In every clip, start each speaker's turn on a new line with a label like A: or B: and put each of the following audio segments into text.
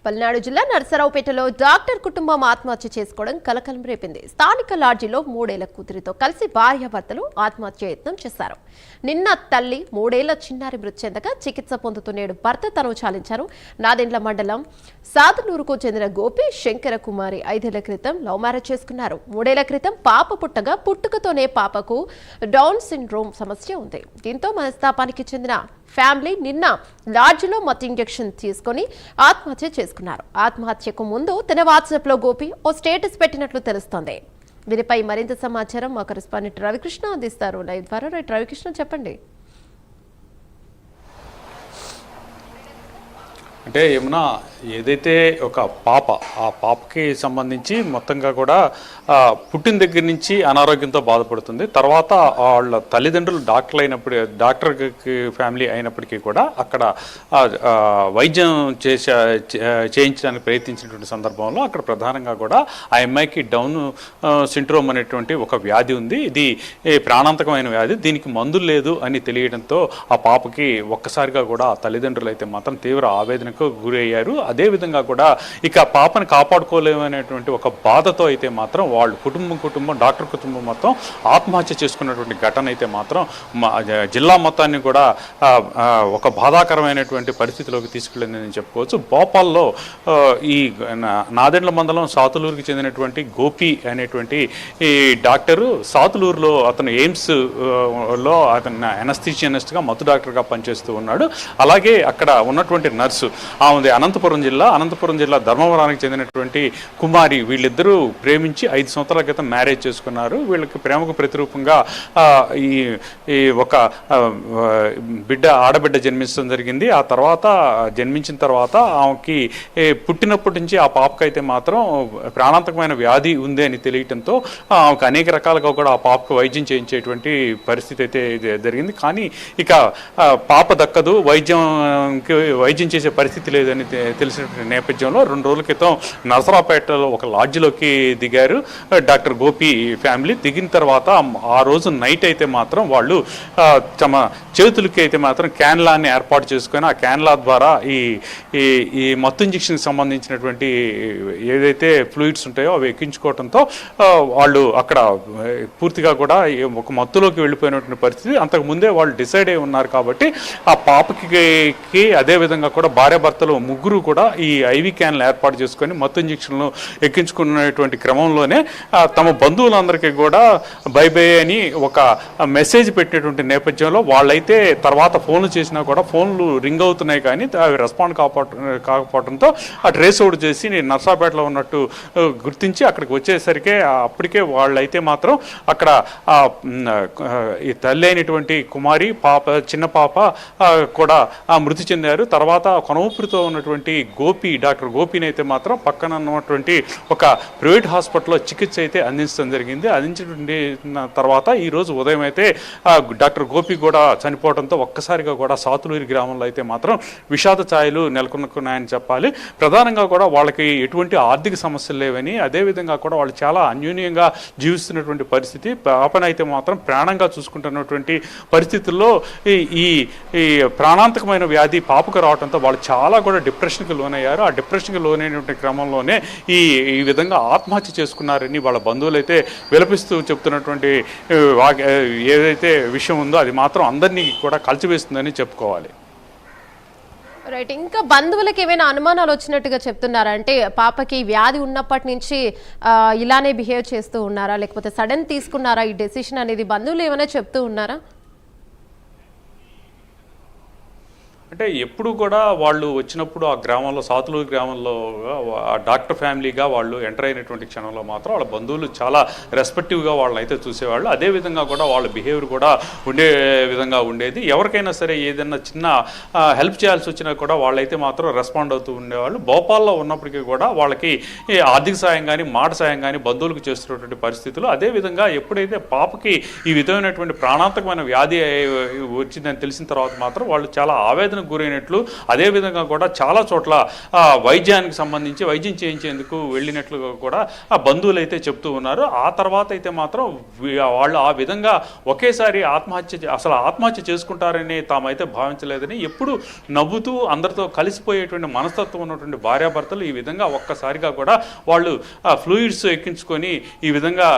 A: పల్నాడు జిల్లా నర్సరావుపేటలో డాక్టర్ కుటుంబం ఆత్మహత్య చేసుకోవడం కలకలం రేపింది. స్థానిక లాడ్జిలో 3 ఏళ్ల కూతురితో కలిసి భార్యాభర్తలు ఆత్మహత్య యత్నం చేశారు. నిన్న తల్లి 3 ఏళ్ల చిన్నారి మృతి చెందగా చికిత్స పొందుతూ నేడు భర్త తనువు చాలించారు. నాదెండ్ల మండలం సాదులూరుకు చెందిన గోపి శంకర కుమారి 5 ఏళ్ల క్రితం లవ్ మ్యారేజ్ చేసుకున్నారు. 3 ఏళ్ల క్రితం పాప పుట్టగా పుట్టుకతోనే పాపకు డౌన్ సిండ్రోమ్ సమస్య ఉంది. దీంతో మనస్తాపానికి చెందిన ఫ్యామిలీ నిన్న లాడ్జిలో మత్తు ఇంజెక్షన్ తీసుకుని ఆత్మహత్య చేసుకున్నారు. ఆత్మహత్యకు ముందు తన వాట్సాప్ లో గోపి ఓ స్టేటస్ పెట్టినట్లు తెలుస్తోంది. దీనిపై మరింత సమాచారం మా కరెస్పాండెంట్ రవికృష్ణ అందిస్తారు లైవ్ ద్వారా. రవికృష్ణ, చెప్పండి.
B: అంటే ఏమన్నా ఏదైతే ఒక పాప ఆ పాపకి సంబంధించి మొత్తంగా కూడా పుట్టిన దగ్గర నుంచి అనారోగ్యంతో బాధపడుతుంది. తర్వాత వాళ్ళ తల్లిదండ్రులు డాక్టర్ ఫ్యామిలీ అయినప్పటికీ కూడా అక్కడ వైద్యం చేయించడానికి ప్రయత్నించినటువంటి సందర్భంలో అక్కడ ప్రధానంగా కూడా ఆ అమ్మాయికి డౌన్ సిండ్రోమ్ అనేటువంటి ఒక వ్యాధి ఉంది. ఇది ప్రాణాంతకమైన వ్యాధి, దీనికి మందులు లేదు అని తెలియడంతో ఆ పాపకి ఒక్కసారిగా కూడా ఆ తల్లిదండ్రులు అయితే మాత్రం తీవ్ర ఆవేదనకు గురయ్యారు. అదేవిధంగా కూడా ఇక పాపను కాపాడుకోలేమనేటువంటి ఒక బాధతో అయితే మాత్రం వాళ్ళు కుటుంబం డాక్టర్ కుటుంబం మొత్తం ఆత్మహత్య చేసుకున్నటువంటి ఘటన అయితే మాత్రం జిల్లా మొత్తాన్ని కూడా ఒక బాధాకరమైనటువంటి పరిస్థితిలోకి తీసుకెళ్ళిందని చెప్పుకోవచ్చు. భోపాల్లో ఈ నాదెండ్ల మండలం సాతులూరుకి చెందినటువంటి గోపి అనేటువంటి ఈ డాక్టరు సాతులూరులో అతను ఎయిమ్స్ లో అతను అనస్థీషియనిస్ట్గా మత్తు డాక్టర్గా పనిచేస్తూ ఉన్నాడు. అలాగే అక్కడ ఉన్నటువంటి నర్సు ఆమెది అనంతపురం జిల్లా ధర్మవరానికి చెందినటువంటి కుమారి. వీళ్ళిద్దరూ ప్రేమించి 5 సంవత్సరాల క్రితం మ్యారేజ్ చేసుకున్నారు. వీళ్ళకి ప్రేమకు ప్రతిరూపంగా ఈ ఒక ఆడబిడ్డ జన్మించడం జరిగింది. ఆ తర్వాత జన్మించిన తర్వాత ఆమెకి పుట్టినప్పటి నుంచి ఆ పాపకైతే మాత్రం ప్రాణాంతకమైన వ్యాధి ఉంది అని తెలియటంతో ఆమెకు అనేక రకాలుగా కూడా ఆ పాపకు వైద్యం చేయించేటువంటి పరిస్థితి అయితే జరిగింది. కానీ ఇక పాప దక్కదు, వైద్యం చేసే పరిస్థితి లేదని తెలిసినటువంటి నేపథ్యంలో 2 రోజుల క్రితం నర్సరావుపేటలో ఒక లాడ్జిలోకి దిగారు డాక్టర్ గోపి ఫ్యామిలీ. దిగిన తర్వాత ఆ రోజు నైట్ అయితే మాత్రం వాళ్ళు తమ చేతులకి అయితే మాత్రం క్యాన్లాన్ని ఏర్పాటు చేసుకొని ఆ క్యాన్లా ద్వారా ఈ మత్తు ఇంజెక్షన్కి సంబంధించినటువంటి ఏదైతే ఫ్లూయిడ్స్ ఉంటాయో అవి ఎక్కించుకోవడంతో వాళ్ళు అక్కడ పూర్తిగా కూడా ఒక మత్తులోకి వెళ్ళిపోయినటువంటి పరిస్థితి. అంతకుముందే వాళ్ళు డిసైడ్ అయి ఉన్నారు కాబట్టి ఆ పాపకి అదేవిధంగా కూడా భార్యాభర్తలు ముగ్గురు కూడా ఈ ఐవి క్యాన్లు ఏర్పాటు చేసుకొని మత్తు ఇంజెక్షన్లు ఎక్కించుకున్నటువంటి క్రమంలోనే తమ బంధువులందరికీ కూడా బై బై అని ఒక మెసేజ్ పెట్టేటువంటి నేపథ్యంలో వాళ్ళైతే తర్వాత ఫోన్లు చేసినా కూడా ఫోన్లు రింగ్ అవుతున్నాయి కానీ అవి రెస్పాండ్ కాకపోవడంతో ఆ ట్రేస్ అవుట్ చేసి నర్సాపేటలో ఉన్నట్టు గుర్తించి అక్కడికి వచ్చేసరికి అప్పటికే వాళ్ళైతే మాత్రం అక్కడ ఈ తల్లి అయినటువంటి కుమారి చిన్న పాప కూడా మృతి చెందారు. తర్వాత కొనవుపురితో ఉన్నటువంటి డాక్టర్ గోపిని అయితే మాత్రం పక్కన ఉన్నటువంటి ఒక ప్రైవేట్ హాస్పిటల్లో చికిత్స అయితే అందించడం జరిగింది. అందించినటువంటి తర్వాత ఈరోజు ఉదయం అయితే డాక్టర్ గోపి కూడా చనిపోవడంతో ఒక్కసారిగా కూడా సాతులూరి గ్రామంలో అయితే మాత్రం విషాద ఛాయలు నెలకొన్నాయని చెప్పాలి. ప్రధానంగా కూడా వాళ్ళకి ఎటువంటి ఆర్థిక సమస్యలు లేవని, అదేవిధంగా కూడా వాళ్ళు చాలా అన్యోన్యంగా జీవిస్తున్నటువంటి పరిస్థితి. పాపనైతే మాత్రం ప్రాణంగా చూసుకుంటున్నటువంటి పరిస్థితుల్లో ఈ ప్రాణాంతకమైన వ్యాధి పాపకు రావడంతో వాళ్ళు చాలా కూడా డిప్రెషన్కి లోనయ్యారు. ఆ డిప్రెషన్కి లోనైనటువంటి క్రమంలోనే ఈ విధంగా ఆత్మహత్య చేసుకున్నారని వాళ్ళ బంధువులు అయితే విలపిస్తూ చెప్తున్నటువంటి ఏదైతే విషయం ఉందో అది మాత్రం అందరినీ కూడా కలిసివేస్తుందని చెప్పుకోవాలి.
A: రైట్, ఇంకా బంధువులకు ఏమైనా అనుమానాలు వచ్చినట్టుగా చెప్తున్నారా? అంటే పాపకి వ్యాధి ఉన్నప్పటి నుంచి ఇలానే బిహేవ్ చేస్తూ ఉన్నారా, లేకపోతే సడన్ తీసుకున్నారా ఈ డెసిషన్ అనేది బంధువులు ఏమైనా చెప్తూ ఉన్నారా?
B: అంటే ఎప్పుడు కూడా వాళ్ళు వచ్చినప్పుడు ఆ గ్రామంలో సాతులూరు గ్రామంలో ఆ డాక్టర్ ఫ్యామిలీగా వాళ్ళు ఎంటర్ అయినటువంటి క్షణంలో మాత్రం వాళ్ళ బంధువులు చాలా రెస్పెక్టివ్గా వాళ్ళని అయితే చూసేవాళ్ళు. అదేవిధంగా కూడా వాళ్ళ బిహేవియర్ కూడా ఉండే విధంగా ఉండేది. ఎవరికైనా సరే ఏదైనా చిన్న హెల్ప్ చేయాల్సి వచ్చినా కూడా వాళ్ళైతే మాత్రం రెస్పాండ్ అవుతూ ఉండేవాళ్ళు. భోపాల్లో ఉన్నప్పటికీ కూడా వాళ్ళకి ఆర్థిక సాయం కానీ మాట సాయం కానీ బంధువులకు చేస్తున్నటువంటి పరిస్థితులు. అదేవిధంగా ఎప్పుడైతే పాపకి ఈ విధమైనటువంటి ప్రాణాంతకమైన వ్యాధి వచ్చిందని తెలిసిన తర్వాత మాత్రం వాళ్ళు చాలా ఆవేదన అపవ్యాధులకు గురైనట్లు, అదేవిధంగా కూడా చాలా చోట్ల వైద్యానికి సంబంధించి వైద్యం చేయించేందుకు వెళ్ళినట్లుగా కూడా ఆ బంధువులు అయితే చెప్తూ ఉన్నారు. ఆ తర్వాత అయితే మాత్రం వాళ్ళు ఆ విధంగా ఒకేసారి అసలు ఆత్మహత్య చేసుకుంటారని తామైతే భావించలేదని, ఎప్పుడు నవ్వుతూ అందరితో కలిసిపోయేటువంటి మనస్తత్వం ఉన్నటువంటి భార్యాభర్తలు ఈ విధంగా ఒక్కసారిగా కూడా వాళ్ళు ఫ్లూయిడ్స్ ఎక్కించుకొని ఈ విధంగా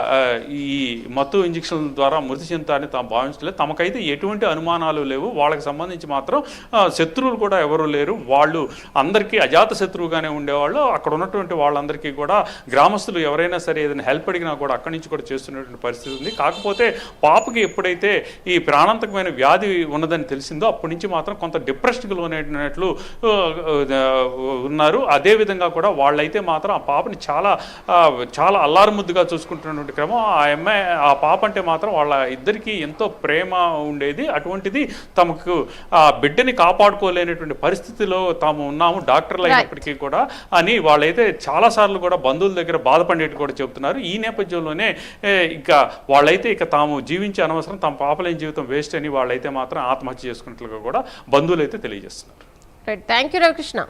B: ఈ మత్తు ఇంజక్షన్ల ద్వారా మృతి చెందుతారని తాము భావించలేదు. తమకైతే ఎటువంటి అనుమానాలు లేవు. వాళ్ళకి సంబంధించి మాత్రం శత్రువులు కూడా ఎవరు లేరు. వాళ్ళు అందరికీ అజాత శత్రువుగానే ఉండేవాళ్ళు. అక్కడ ఉన్నటువంటి వాళ్ళందరికీ కూడా గ్రామస్తులు ఎవరైనా సరే ఏదైనా హెల్ప్ అడిగినా కూడా అక్కడి నుంచి కూడా చేస్తున్నటువంటి పరిస్థితి ఉంది. కాకపోతే పాపకి ఎప్పుడైతే ఈ ప్రాణాంతకమైన వ్యాధి ఉన్నదని తెలిసిందో అప్పటి నుంచి మాత్రం కొంత డిప్రెషన్కి లోనైనట్లు ఉన్నారు. అదేవిధంగా కూడా వాళ్ళైతే మాత్రం ఆ పాపని చాలా చాలా అల్లారుముద్దుగా చూసుకుంటున్నటువంటి క్రమం. ఆ పాప అంటే మాత్రం వాళ్ళ ఇద్దరికీ ఎంతో ప్రేమ ఉండేది. అటువంటిది తమకు ఆ బిడ్డని కాపాడుకోలేనటువంటి పరిస్థితిలో తాము ఉన్నాము డాక్టర్లు అయినప్పటికీ కూడా అని వాళ్ళైతే చాలాసార్లు కూడా బంధువుల దగ్గర బాధపడేట్టు కూడా చెబుతున్నారు. ఈ నేపథ్యంలోనే ఇక వాళ్ళైతే ఇక తాము జీవించే అనవసరం, తమ పాపలేని జీవితం వేస్ట్ అని వాళ్ళైతే మాత్రం ఆత్మహత్య చేసుకున్నట్లుగా కూడా బంధువులు అయితే తెలియజేస్తున్నారు.
A: Thank you Ravikrishna.